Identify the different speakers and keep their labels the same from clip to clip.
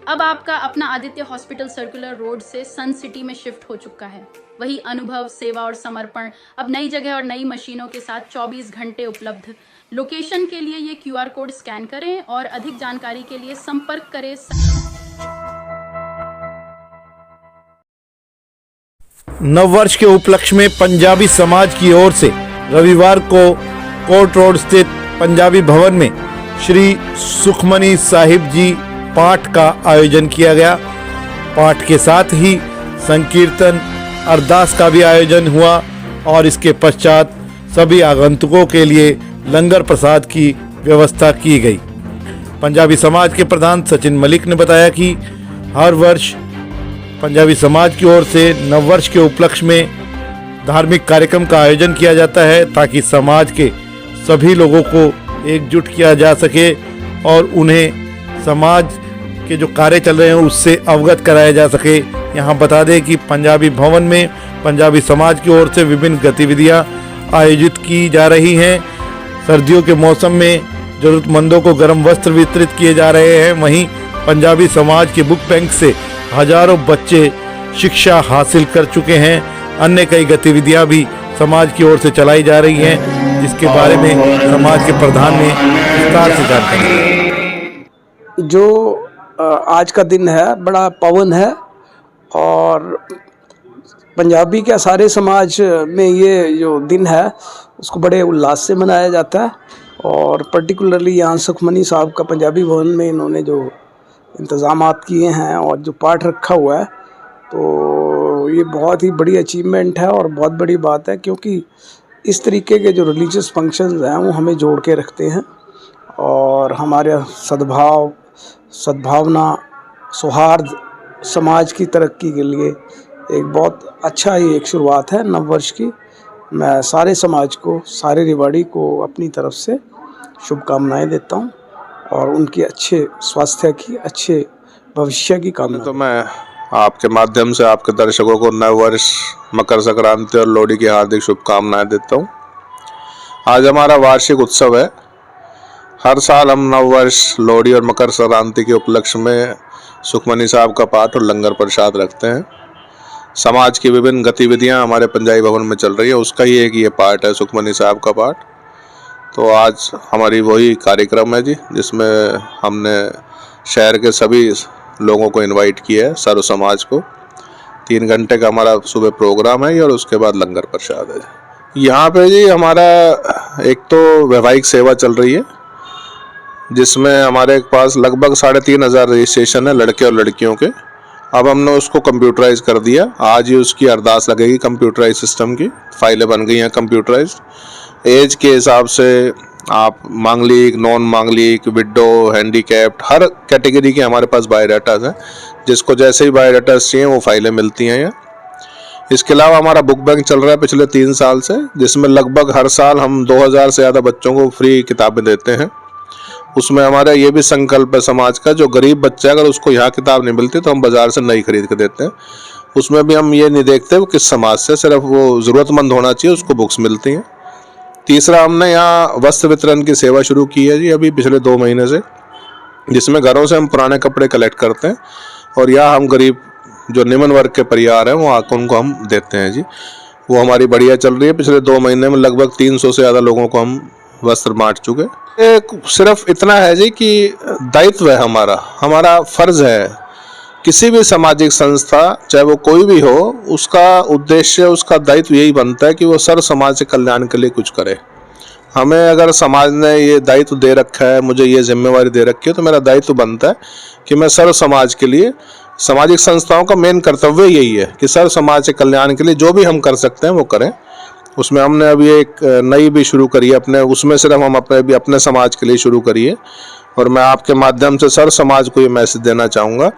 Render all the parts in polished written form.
Speaker 1: अब आपका अपना आदित्य हॉस्पिटल सर्कुलर रोड से सन सिटी में शिफ्ट हो चुका है। वही अनुभव, सेवा और समर्पण अब नई जगह और नई मशीनों के साथ 24 घंटे उपलब्ध। लोकेशन के लिए ये QR कोड स्कैन करें और अधिक जानकारी के लिए संपर्क करें।
Speaker 2: नववर्ष के उपलक्ष्य में पंजाबी समाज की ओर से रविवार को कोर्ट रोड स्थित पंजाबी भवन में श्री सुखमनी साहिब जी पाठ का आयोजन किया गया। पाठ के साथ ही संकीर्तन, अरदास का भी आयोजन हुआ और इसके पश्चात सभी आगंतुकों के लिए लंगर प्रसाद की व्यवस्था की गई। पंजाबी समाज के प्रधान सचिन मलिक ने बताया कि हर वर्ष पंजाबी समाज की ओर से नववर्ष के उपलक्ष्य में धार्मिक कार्यक्रम का आयोजन किया जाता है ताकि समाज के सभी लोगों को एकजुट किया जा सके और उन्हें समाज के जो कार्य चल रहे हैं उससे अवगत कराया जा सके। यहाँ बता दें कि पंजाबी भवन में पंजाबी समाज की ओर से विभिन्न गतिविधियाँ आयोजित की जा रही हैं। सर्दियों के मौसम में ज़रूरतमंदों को गर्म वस्त्र वितरित किए जा रहे हैं। वहीं पंजाबी समाज के बुक बैंक से हजारों बच्चे शिक्षा हासिल कर चुके हैं। अन्य कई गतिविधियां भी समाज की ओर से चलाई जा रही हैं, जिसके बारे में समाज के प्रधान ने विस्तार से जानकारी दी।
Speaker 3: जो आज का दिन है बड़ा पावन है और पंजाबी के सारे समाज में ये जो दिन है उसको बड़े उल्लास से मनाया जाता है। और पर्टिकुलरली यहाँ सुखमनी साहब का पंजाबी भवन में इन्होंने जो इंतज़ामात किए हैं और जो पाठ रखा हुआ है तो ये बहुत ही बड़ी अचीवमेंट है और बहुत बड़ी बात है, क्योंकि इस तरीके के जो रिलीजियस फंक्शंस हैं वो हमें जोड़ के रखते हैं और हमारे सद्भावना, सौहार्द, समाज की तरक्की के लिए एक बहुत अच्छा ही एक शुरुआत है नववर्ष की। मैं सारे समाज को, सारे रिवाड़ी को अपनी तरफ से शुभकामनाएं देता हूं और उनके अच्छे स्वास्थ्य की, अच्छे भविष्य की कामना।
Speaker 4: तो मैं आपके माध्यम से आपके दर्शकों को नववर्ष, मकर संक्रांति और लोहड़ी की हार्दिक शुभकामनाएं देता हूं। आज हमारा वार्षिक उत्सव है। हर साल हम नववर्ष, लोहड़ी और मकर संक्रांति के उपलक्ष्य में सुखमनी साहब का पाठ और लंगर प्रसाद रखते हैं। समाज की विभिन्न गतिविधियां हमारे पंजाबी भवन में चल रही है, उसका ही एक ये पाठ है, सुखमनी साहब का पाठ। तो आज हमारी वही कार्यक्रम है जी, जिसमें हमने शहर के सभी लोगों को इनवाइट किया है, सर्व समाज को। 3 घंटे का हमारा सुबह प्रोग्राम है और उसके बाद लंगर प्रसाद है। यहाँ पे जी हमारा एक तो वैवाहिक सेवा चल रही है, जिसमें हमारे पास लगभग 3500 रजिस्ट्रेशन है लड़के और लड़कियों के। अब हमने उसको कंप्यूटराइज कर दिया। आज ही उसकी अरदास लगेगी कंप्यूटराइज सिस्टम की, फाइलें बन गई हैं कंप्यूटराइज। एज के हिसाब से आप मांगलिक, नॉन मांगलिक, विडो, हैंडीकैप्ड, हर कैटेगरी के हमारे पास बायोडाटाज हैं। जिसको जैसे ही बायोडाटाज चाहिए वो फाइलें मिलती हैं यहाँ। इसके अलावा हमारा बुक बैंक चल रहा है पिछले 3 साल से, जिसमें लगभग हर साल हम 2000 से ज़्यादा बच्चों को फ्री किताबें देते हैं। उसमें हमारा ये भी संकल्प है समाज का, जो गरीब बच्चा अगर उसको यहाँ किताब नहीं मिलती तो हम बाज़ार से नई खरीद के देते हैं। उसमें भी हम ये नहीं देखते वो किस समाज से, सिर्फ वो ज़रूरतमंद होना चाहिए, उसको बुक्स मिलती हैं। तीसरा, हमने यहाँ वस्त्र वितरण की सेवा शुरू की है जी अभी पिछले 2 महीने से, जिसमें घरों से हम पुराने कपड़े कलेक्ट करते हैं और यहाँ हम गरीब जो निम्न वर्ग के परिवार हैं वो आकर उनको हम देते हैं जी। वो हमारी बढ़िया चल रही है। पिछले 2 महीने में लगभग 300 से ज़्यादा लोगों को हम वस्त्र बांट चुके। सिर्फ इतना है जी कि दायित्व है हमारा फर्ज है। किसी भी सामाजिक संस्था, चाहे वो कोई भी हो, उसका उद्देश्य, उसका दायित्व यही बनता है कि वो सर्व समाज के कल्याण के लिए कुछ करे। हमें अगर समाज ने ये दायित्व दे रखा है, मुझे ये जिम्मेवारी दे रखी है, तो मेरा दायित्व बनता है कि मैं सर्व समाज के लिए, सामाजिक संस्थाओं का मेन कर्तव्य यही है कि सर्व समाज के कल्याण के लिए जो भी हम कर सकते हैं वो करें। उसमें हमने अभी एक नई भी शुरू करी है अपने, उसमें सिर्फ हम अपने समाज के लिए शुरू करी है। और मैं आपके माध्यम से सर्व समाज को ये मैसेज देना चाहूँगा।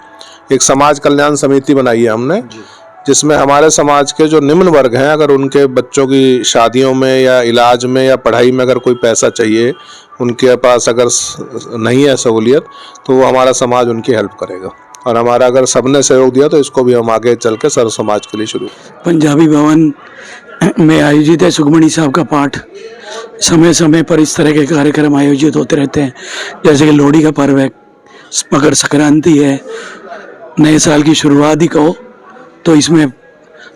Speaker 4: एक समाज कल्याण समिति बनाई है हमने, जिसमें हमारे समाज के जो निम्न वर्ग हैं, अगर उनके बच्चों की शादियों में या इलाज में या पढ़ाई में अगर कोई पैसा चाहिए, उनके पास अगर नहीं है सहूलियत, तो वो हमारा समाज उनकी हेल्प करेगा। और हमारा अगर सबने सहयोग दिया तो इसको भी हम आगे चल के सर्व समाज के लिए शुरू।
Speaker 5: पंजाबी भवन में आयोजित है सुखमनी साहब का पाठ। समय समय पर इस तरह के कार्यक्रम आयोजित होते रहते हैं, जैसे कि लोहड़ी का पर्व है, मकर संक्रांति है नए साल की शुरुआत ही कहो तो इसमें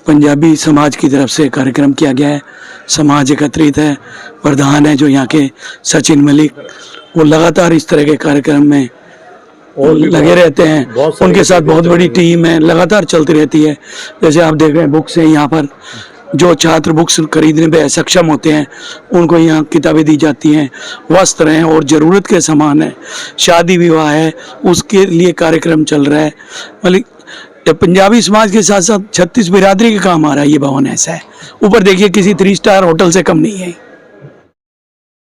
Speaker 5: पंजाबी समाज की तरफ से कार्यक्रम किया गया है। समाज एकत्रित है, प्रधान है जो यहाँ के सचिन मलिक, वो लगातार इस तरह के कार्यक्रम में लगे रहते हैं। उनके साथ बहुत बड़ी टीम है, लगातार चलती रहती है। जैसे आप देख रहे हैं बुक्स हैं यहाँ पर, जो छात्र बुक्स खरीदने में सक्षम होते हैं उनको यहाँ किताबें दी जाती हैं, वस्त्र हैं और ज़रूरत के सामान है, शादी विवाह है उसके लिए कार्यक्रम चल रहा है। मतलब पंजाबी समाज के साथ साथ 36 बिरादरी का काम आ रहा है। ये भवन ऐसा है, ऊपर देखिए किसी 3 स्टार होटल से कम नहीं है।